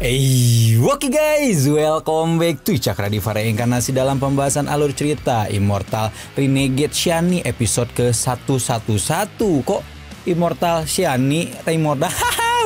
Oke guys, welcome back to Cakradivara Reinkarnasi dalam pembahasan alur cerita Immortal Renegade Shani episode ke-111. Kok Immortal Shani, Immortal,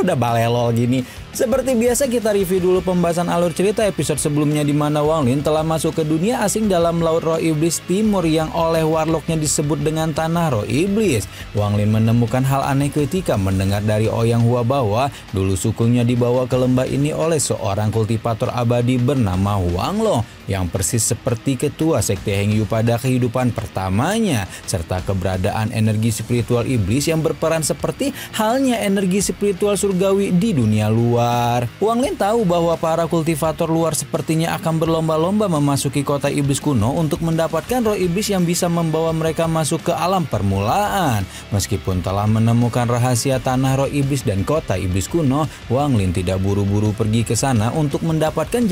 udah balelol gini. Seperti biasa kita review dulu pembahasan alur cerita episode sebelumnya di mana Wang Lin telah masuk ke dunia asing dalam Laut Roh Iblis Timur yang oleh warlocknya disebut dengan Tanah Roh Iblis. Wang Lin menemukan hal aneh ketika mendengar dari Ouyang Hua bahwa dulu sukunya dibawa ke lembah ini oleh seorang kultivator abadi bernama Wang Long yang persis seperti ketua sekte Heng Yu pada kehidupan pertamanya, serta keberadaan energi spiritual iblis yang berperan seperti halnya energi spiritual surgawi di dunia luar. Wang Lin tahu bahwa para kultivator luar sepertinya akan berlomba-lomba memasuki kota iblis kuno untuk mendapatkan roh iblis yang bisa membawa mereka masuk ke alam permulaan. Meskipun telah menemukan rahasia tanah roh iblis dan kota iblis kuno, Wang Lin tidak buru-buru pergi ke sana untuk mendapatkan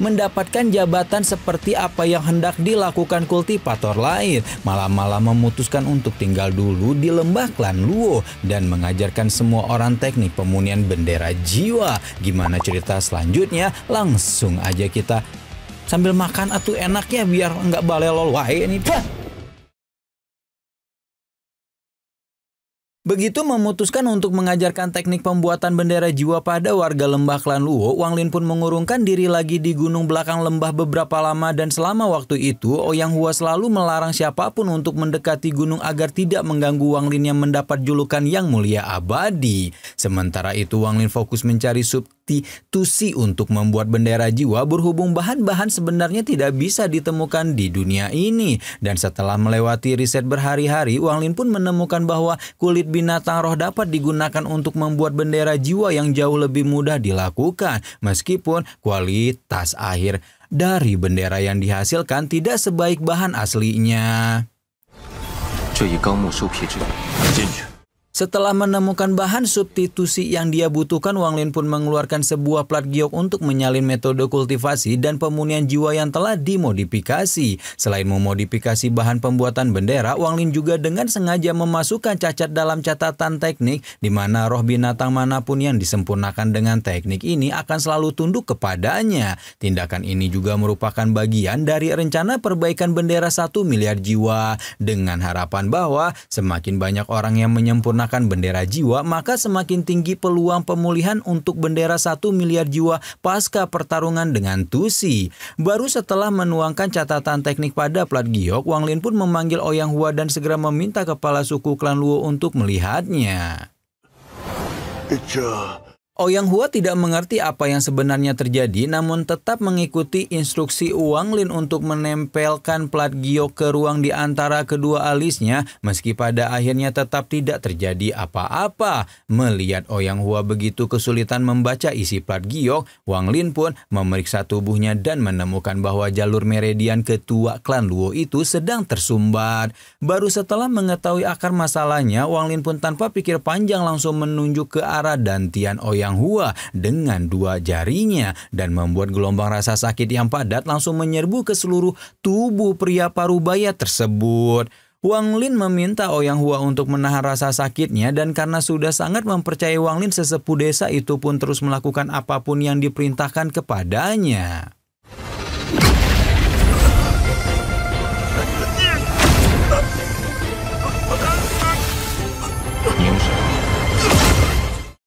mendapatkan jabatan seperti apa yang hendak dilakukan kultivator lain. Malah memutuskan untuk tinggal dulu di lembah klan Luo dan mengajarkan semua orang teknik pemunihan bendera jiwa. Gimana cerita selanjutnya? Langsung aja kita sambil makan atuh enak ya biar nggak balelol wae ini. Begitu memutuskan untuk mengajarkan teknik pembuatan bendera jiwa pada warga lembah klan Luo, Wang Lin pun mengurungkan diri lagi di gunung belakang lembah beberapa lama dan selama waktu itu Ouyang Hua selalu melarang siapapun untuk mendekati gunung agar tidak mengganggu Wang Lin yang mendapat julukan yang mulia abadi. Sementara itu Wang Lin fokus mencari substitusi untuk membuat bendera jiwa berhubung bahan-bahan sebenarnya tidak bisa ditemukan di dunia ini. Dan setelah melewati riset berhari-hari, Wang Lin pun menemukan bahwa kulit binatang roh dapat digunakan untuk membuat bendera jiwa yang jauh lebih mudah dilakukan, meskipun kualitas akhir dari bendera yang dihasilkan tidak sebaik bahan aslinya. Setelah menemukan bahan substitusi yang dia butuhkan, Wang Lin pun mengeluarkan sebuah plat giok untuk menyalin metode kultivasi dan pemunihan jiwa yang telah dimodifikasi. Selain memodifikasi bahan pembuatan bendera, Wang Lin juga dengan sengaja memasukkan cacat dalam catatan teknik di mana roh binatang manapun yang disempurnakan dengan teknik ini akan selalu tunduk kepadanya. Tindakan ini juga merupakan bagian dari rencana perbaikan bendera 1 miliar jiwa dengan harapan bahwa semakin banyak orang yang menyempurnakan bendera jiwa, maka semakin tinggi peluang pemulihan untuk bendera 1 miliar jiwa pasca pertarungan dengan Tusi. Baru setelah menuangkan catatan teknik pada plat giok, Wang Lin pun memanggil Ouyang Hua dan segera meminta kepala suku klan Luo untuk melihatnya. Ouyang Hua tidak mengerti apa yang sebenarnya terjadi, namun tetap mengikuti instruksi Wang Lin untuk menempelkan plat giok ke ruang di antara kedua alisnya, meski pada akhirnya tetap tidak terjadi apa-apa. Melihat Ouyang Hua begitu kesulitan membaca isi plat giok, Wang Lin pun memeriksa tubuhnya dan menemukan bahwa jalur meridian ketua klan Luo itu sedang tersumbat. Baru setelah mengetahui akar masalahnya, Wang Lin pun tanpa pikir panjang langsung menunjuk ke arah dantian Ouyang Hua dengan dua jarinya dan membuat gelombang rasa sakit yang padat langsung menyerbu ke seluruh tubuh pria parubaya tersebut. Wang Lin meminta Ouyang Hua untuk menahan rasa sakitnya dan karena sudah sangat mempercayai Wang Lin, sesepuh desa itu pun terus melakukan apapun yang diperintahkan kepadanya.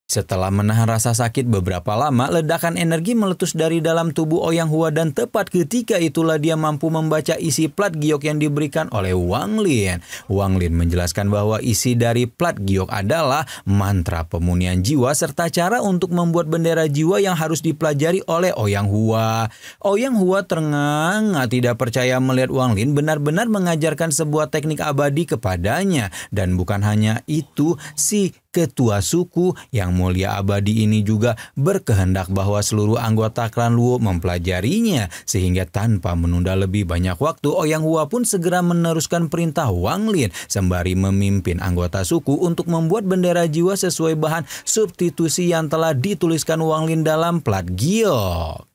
Setelah menahan rasa sakit beberapa lama, ledakan energi meletus dari dalam tubuh Ouyang Hua dan tepat ketika itulah dia mampu membaca isi plat giok yang diberikan oleh Wang Lin. Wang Lin menjelaskan bahwa isi dari plat giok adalah mantra pemunihan jiwa serta cara untuk membuat bendera jiwa yang harus dipelajari oleh Ouyang Hua. Ouyang Hua ternganga tidak percaya melihat Wang Lin benar-benar mengajarkan sebuah teknik abadi kepadanya. Dan bukan hanya itu, si ketua suku yang mulia abadi ini juga berkehendak bahwa seluruh anggota klan Luo mempelajarinya, sehingga tanpa menunda lebih banyak waktu, Ouyang Hua pun segera meneruskan perintah Wang Lin sembari memimpin anggota suku untuk membuat bendera jiwa sesuai bahan substitusi yang telah dituliskan Wang Lin dalam plat giok.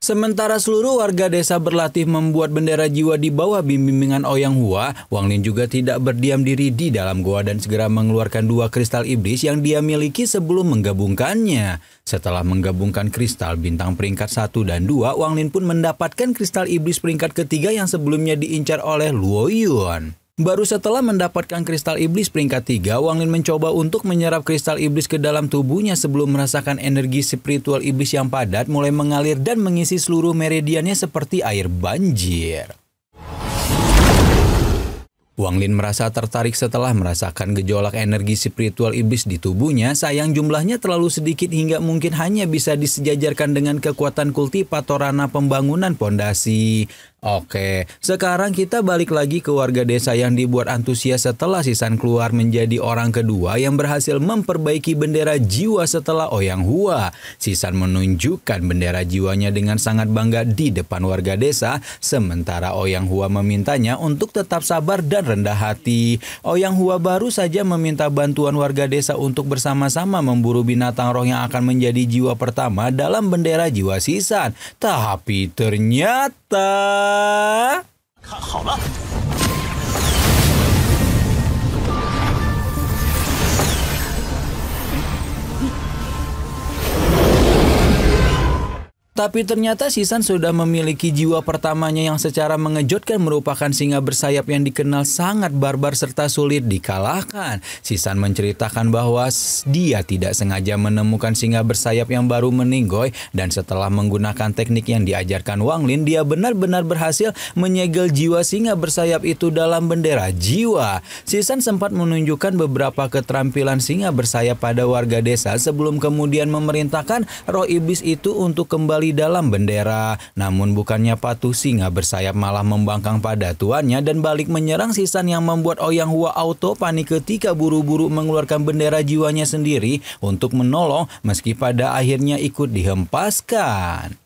Sementara seluruh warga desa berlatih membuat bendera jiwa di bawah bimbingan Ouyang Hua, Wang Lin juga tidak berdiam diri di dalam goa dan segera mengeluarkan 2 kristal iblis yang dia miliki sebelum menggabungkannya. Setelah menggabungkan kristal bintang peringkat 1 dan 2, Wang Lin pun mendapatkan kristal iblis peringkat ketiga yang sebelumnya diincar oleh Luo Yun. Baru setelah mendapatkan kristal iblis peringkat 3, Wang Lin mencoba untuk menyerap kristal iblis ke dalam tubuhnya sebelum merasakan energi spiritual iblis yang padat mulai mengalir dan mengisi seluruh meridiannya seperti air banjir. Wang Lin merasa tertarik setelah merasakan gejolak energi spiritual iblis di tubuhnya. Sayang jumlahnya terlalu sedikit hingga mungkin hanya bisa disejajarkan dengan kekuatan kultivator Rana pembangunan pondasi. Oke, sekarang kita balik lagi ke warga desa yang dibuat antusias setelah Sisan keluar menjadi orang kedua yang berhasil memperbaiki bendera jiwa setelah Ouyang Hua. Sisan menunjukkan bendera jiwanya dengan sangat bangga di depan warga desa, sementara Ouyang Hua memintanya untuk tetap sabar dan rendah hati. Ouyang Hua baru saja meminta bantuan warga desa untuk bersama-sama memburu binatang roh yang akan menjadi jiwa pertama dalam bendera jiwa Sisan. Tapi ternyata... 看好了。 Tapi ternyata Sisan sudah memiliki jiwa pertamanya yang secara mengejutkan merupakan singa bersayap yang dikenal sangat barbar serta sulit dikalahkan. Sisan menceritakan bahwa dia tidak sengaja menemukan singa bersayap yang baru meninggoy dan setelah menggunakan teknik yang diajarkan Wang Lin, dia benar-benar berhasil menyegel jiwa singa bersayap itu dalam bendera jiwa. Sisan sempat menunjukkan beberapa keterampilan singa bersayap pada warga desa sebelum kemudian memerintahkan roh iblis itu untuk kembali dalam bendera. Namun bukannya patuh, singa bersayap malah membangkang pada tuannya dan balik menyerang Sisan yang membuat Ouyang Hua auto panik ketika buru-buru mengeluarkan bendera jiwanya sendiri untuk menolong meski pada akhirnya ikut dihempaskan.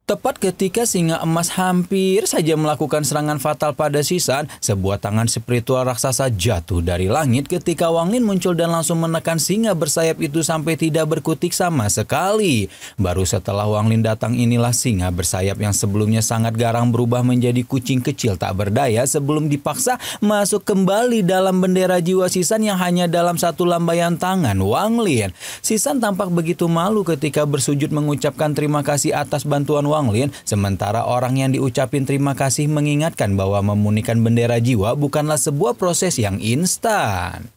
Tepat ketika singa emas hampir saja melakukan serangan fatal pada Sisan, sebuah tangan spiritual raksasa jatuh dari langit ketika Wang Lin muncul dan langsung menekan singa bersayap itu sampai tidak berkutik sama sekali. Baru setelah Wang Lin datang inilah singa bersayap yang sebelumnya sangat garang berubah menjadi kucing kecil tak berdaya sebelum dipaksa masuk kembali dalam bendera jiwa Sisan yang hanya dalam satu lambaian tangan Wang Lin. Sisan tampak begitu malu ketika bersujud mengucapkan terima kasih atas bantuan Wang Lin, sementara orang yang diucapin terima kasih mengingatkan bahwa memunikan bendera jiwa bukanlah sebuah proses yang instan.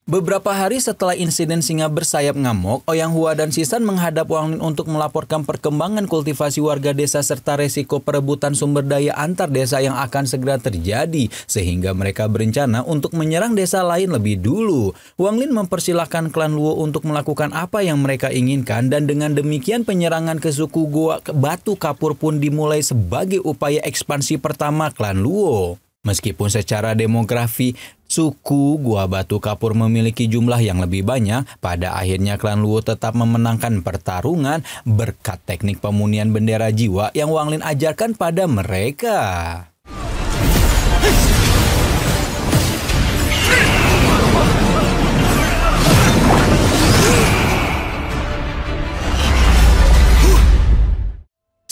Beberapa hari setelah insiden singa bersayap ngamuk, Ouyang Hua dan Sisan menghadap Wang Lin untuk melaporkan perkembangan kultivasi warga desa serta resiko perebutan sumber daya antar desa yang akan segera terjadi, sehingga mereka berencana untuk menyerang desa lain lebih dulu. Wang Lin mempersilahkan klan Luo untuk melakukan apa yang mereka inginkan dan dengan demikian penyerangan ke suku Gua Batu Kapur pun dimulai sebagai upaya ekspansi pertama klan Luo. Meskipun secara demografi suku Gua Batu Kapur memiliki jumlah yang lebih banyak, pada akhirnya klan Luo tetap memenangkan pertarungan berkat teknik pemunihan bendera jiwa yang Wang Lin ajarkan pada mereka.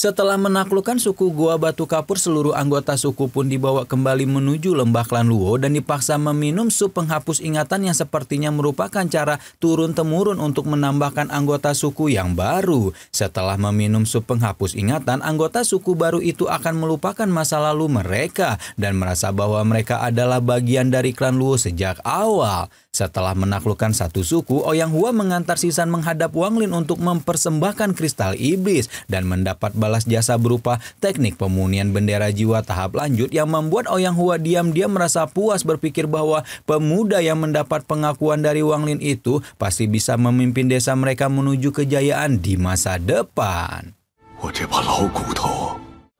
Setelah menaklukkan suku Gua Batu Kapur, seluruh anggota suku pun dibawa kembali menuju lembah klan Luo dan dipaksa meminum sup penghapus ingatan yang sepertinya merupakan cara turun-temurun untuk menambahkan anggota suku yang baru. Setelah meminum sup penghapus ingatan, anggota suku baru itu akan melupakan masa lalu mereka dan merasa bahwa mereka adalah bagian dari klan Luo sejak awal. Setelah menaklukkan satu suku, Ouyang Hua mengantar Sisan menghadap Wang Lin untuk mempersembahkan kristal iblis dan mendapat balas jasa berupa teknik pemunihan bendera jiwa tahap lanjut yang membuat Ouyang Hua diam-diam merasa puas berpikir bahwa pemuda yang mendapat pengakuan dari Wang Lin itu pasti bisa memimpin desa mereka menuju kejayaan di masa depan.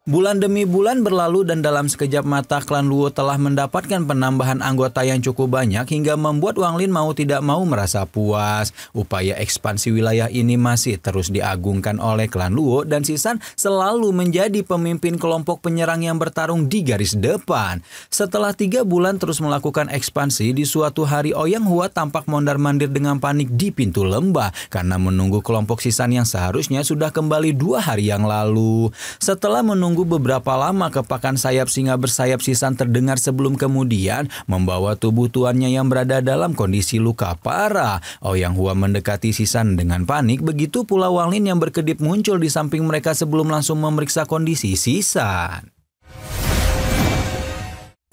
Bulan demi bulan berlalu dan dalam sekejap mata klan Luo telah mendapatkan penambahan anggota yang cukup banyak hingga membuat Wang Lin mau tidak mau merasa puas. Upaya ekspansi wilayah ini masih terus diagungkan oleh klan Luo dan Sisan selalu menjadi pemimpin kelompok penyerang yang bertarung di garis depan. Setelah 3 bulan terus melakukan ekspansi, di suatu hari Ouyang Hua tampak mondar-mandir dengan panik di pintu lembah karena menunggu kelompok Sisan yang seharusnya sudah kembali 2 hari yang lalu. Setelah menunggu beberapa lama, kepakan sayap singa bersayap Sisan terdengar sebelum kemudian membawa tubuh tuannya yang berada dalam kondisi luka parah. Ouyang Hua mendekati Sisan dengan panik, begitu pula Wang Lin yang berkedip muncul di samping mereka sebelum langsung memeriksa kondisi Sisan.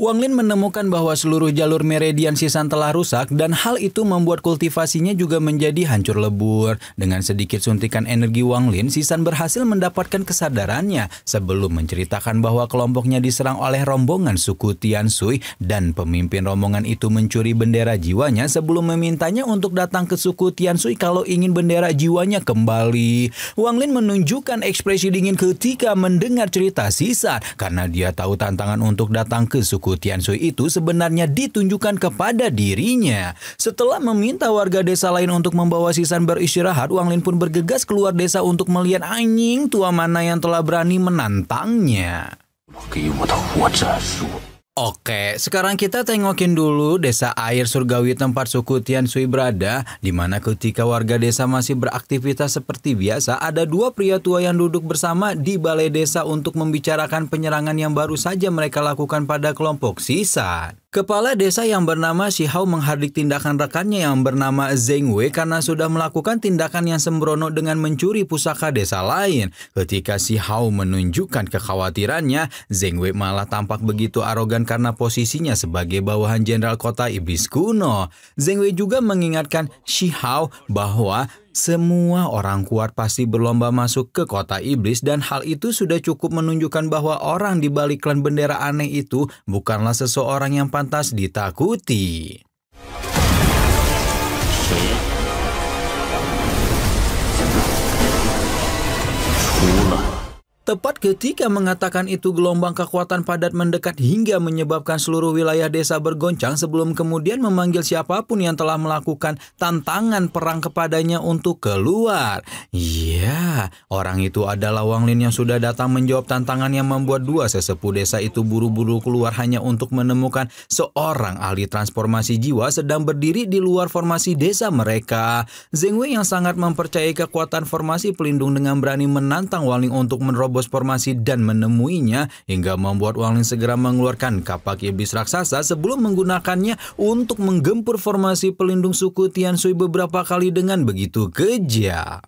Wang Lin menemukan bahwa seluruh jalur meridian Sisan telah rusak dan hal itu membuat kultivasinya juga menjadi hancur lebur. Dengan sedikit suntikan energi Wang Lin, Sisan berhasil mendapatkan kesadarannya sebelum menceritakan bahwa kelompoknya diserang oleh rombongan suku Tianshui dan pemimpin rombongan itu mencuri bendera jiwanya sebelum memintanya untuk datang ke suku Tianshui kalau ingin bendera jiwanya kembali. Wang Lin menunjukkan ekspresi dingin ketika mendengar cerita Sisan karena dia tahu tantangan untuk datang ke suku Tianshui itu sebenarnya ditunjukkan kepada dirinya. Setelah meminta warga desa lain untuk membawa Sisan beristirahat, Wang Lin pun bergegas keluar desa untuk melihat anjing tua mana yang telah berani menantangnya. Oke, sekarang kita tengokin dulu desa air surgawi tempat suku Tianshui berada, di mana ketika warga desa masih beraktivitas seperti biasa, ada 2 pria tua yang duduk bersama di balai desa untuk membicarakan penyerangan yang baru saja mereka lakukan pada kelompok Sisan. Kepala desa yang bernama Shi Hao menghardik tindakan rekannya yang bernama Zheng Wei karena sudah melakukan tindakan yang sembrono dengan mencuri pusaka desa lain. Ketika Shi Hao menunjukkan kekhawatirannya, Zheng Wei malah tampak begitu arogan karena posisinya sebagai bawahan jenderal kota iblis kuno. Zheng Wei juga mengingatkan Shi Hao bahwa semua orang kuat pasti berlomba masuk ke kota iblis dan hal itu sudah cukup menunjukkan bahwa orang di balik klan bendera aneh itu bukanlah seseorang yang pantas ditakuti. Tepat ketika mengatakan itu, gelombang kekuatan padat mendekat hingga menyebabkan seluruh wilayah desa bergoncang sebelum kemudian memanggil siapapun yang telah melakukan tantangan perang kepadanya untuk keluar. Iya, orang itu adalah Wang Lin yang sudah datang menjawab tantangan yang membuat 2 sesepuh desa itu buru-buru keluar hanya untuk menemukan seorang ahli transformasi jiwa sedang berdiri di luar formasi desa mereka. Zheng Wei yang sangat mempercayai kekuatan formasi pelindung dengan berani menantang Wang Lin untuk menerobos formasi dan menemuinya hingga membuat Wang Lin segera mengeluarkan kapak iblis raksasa sebelum menggunakannya untuk menggempur formasi pelindung suku Tianshui beberapa kali dengan begitu kejam.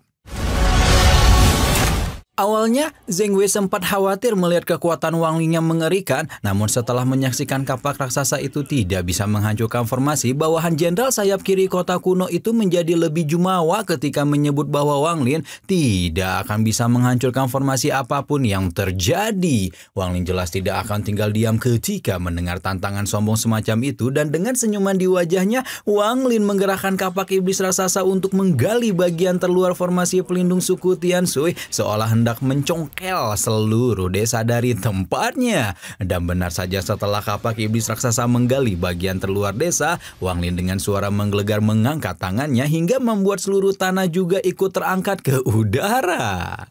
Awalnya, Zheng Wei sempat khawatir melihat kekuatan Wang Lin yang mengerikan, namun setelah menyaksikan kapak raksasa itu tidak bisa menghancurkan formasi, bawahan jenderal sayap kiri kota kuno itu menjadi lebih jumawa ketika menyebut bahwa Wang Lin tidak akan bisa menghancurkan formasi apapun yang terjadi. Wang Lin jelas tidak akan tinggal diam ketika mendengar tantangan sombong semacam itu, dan dengan senyuman di wajahnya, Wang Lin menggerakkan kapak iblis raksasa untuk menggali bagian terluar formasi pelindung suku Tianshui, seolah hendak mencongkel seluruh desa dari tempatnya. Dan benar saja, setelah kapak iblis raksasa menggali bagian terluar desa, Wang Lin dengan suara menggelegar mengangkat tangannya hingga membuat seluruh tanah juga ikut terangkat ke udara.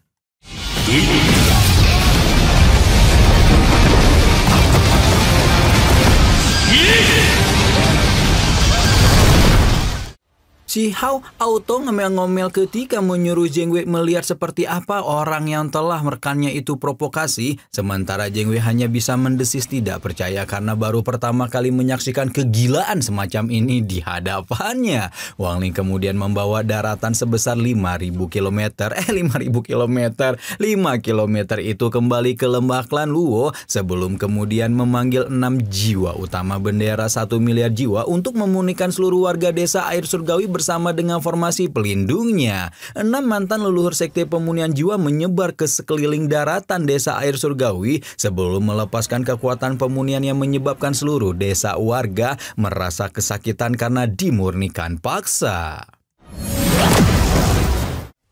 Shi Hao auto ngomel-ngomel ketika menyuruh Zheng Wei melihat seperti apa orang yang telah merekannya itu provokasi, sementara Zheng Wei hanya bisa mendesis tidak percaya karena baru pertama kali menyaksikan kegilaan semacam ini di hadapannya. Wang Lin kemudian membawa daratan sebesar 5.000 km, 5 km itu kembali ke lembah klan Luo sebelum kemudian memanggil 6 jiwa utama bendera 1 miliar jiwa untuk memulihkan seluruh warga desa air surgawi bersama dengan formasi pelindungnya. 6 mantan leluhur sekte pemunihan jiwa menyebar ke sekeliling daratan desa air surgawi sebelum melepaskan kekuatan pemunihan yang menyebabkan seluruh desa warga merasa kesakitan karena dimurnikan paksa.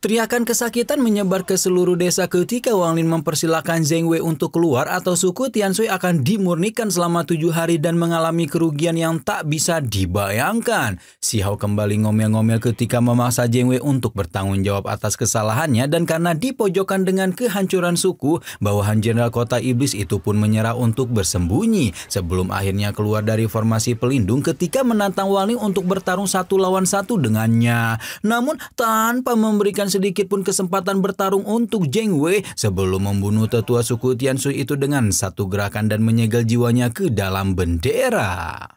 Teriakan kesakitan menyebar ke seluruh desa ketika Wang Lin mempersilahkan Zheng Wei untuk keluar atau suku Tianshui akan dimurnikan selama 7 hari dan mengalami kerugian yang tak bisa dibayangkan. Si Hao kembali ngomel-ngomel ketika memaksa Zheng Wei untuk bertanggung jawab atas kesalahannya dan karena dipojokkan dengan kehancuran suku, bawahan Jenderal Kota Iblis itu pun menyerah untuk bersembunyi sebelum akhirnya keluar dari formasi pelindung ketika menantang Wang Lin untuk bertarung 1 lawan 1 dengannya. Namun tanpa memberikan sedikit pun kesempatan bertarung untuk Zheng Wei sebelum membunuh tetua suku Tianshui itu dengan satu gerakan dan menyegel jiwanya ke dalam bendera.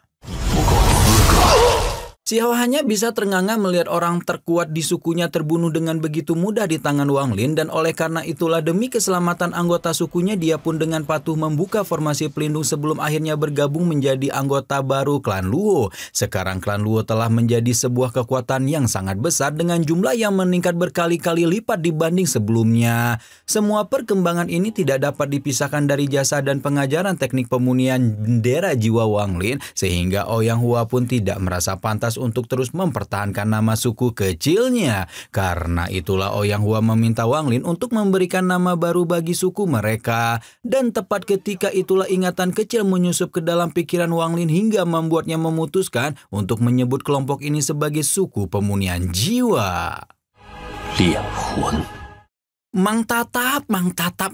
Si Hao hanya bisa ternganga melihat orang terkuat di sukunya terbunuh dengan begitu mudah di tangan Wang Lin dan oleh karena itulah demi keselamatan anggota sukunya dia pun dengan patuh membuka formasi pelindung sebelum akhirnya bergabung menjadi anggota baru klan Luo. Sekarang klan Luo telah menjadi sebuah kekuatan yang sangat besar dengan jumlah yang meningkat berkali-kali lipat dibanding sebelumnya. Semua perkembangan ini tidak dapat dipisahkan dari jasa dan pengajaran teknik pemunihan bendera jiwa Wang Lin sehingga Ouyang Hua pun tidak merasa pantas untuk terus mempertahankan nama suku kecilnya. Karena itulah Ouyang Hua meminta Wang Lin untuk memberikan nama baru bagi suku mereka. Dan tepat ketika itulah ingatan kecil menyusup ke dalam pikiran Wang Lin hingga membuatnya memutuskan untuk menyebut kelompok ini sebagai suku pemunihan jiwa. Mang tatap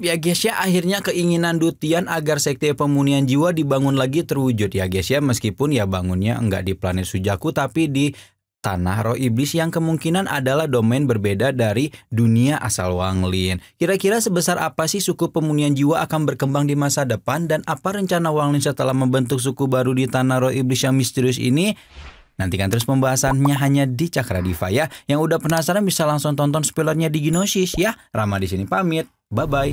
ya guys ya, akhirnya keinginan Dutian agar sekte pemunihan jiwa dibangun lagi terwujud ya guys ya, meskipun ya bangunnya enggak di planet Sujaku tapi di tanah roh iblis yang kemungkinan adalah domain berbeda dari dunia asal Wang Lin. Kira-kira sebesar apa sih suku pemunihan jiwa akan berkembang di masa depan dan apa rencana Wang Lin setelah membentuk suku baru di tanah roh iblis yang misterius ini? Nantikan terus pembahasannya hanya di Cakra Diva ya. Yang udah penasaran bisa langsung tonton spoilernya di Gnosis ya. Rama di sini pamit. Bye bye.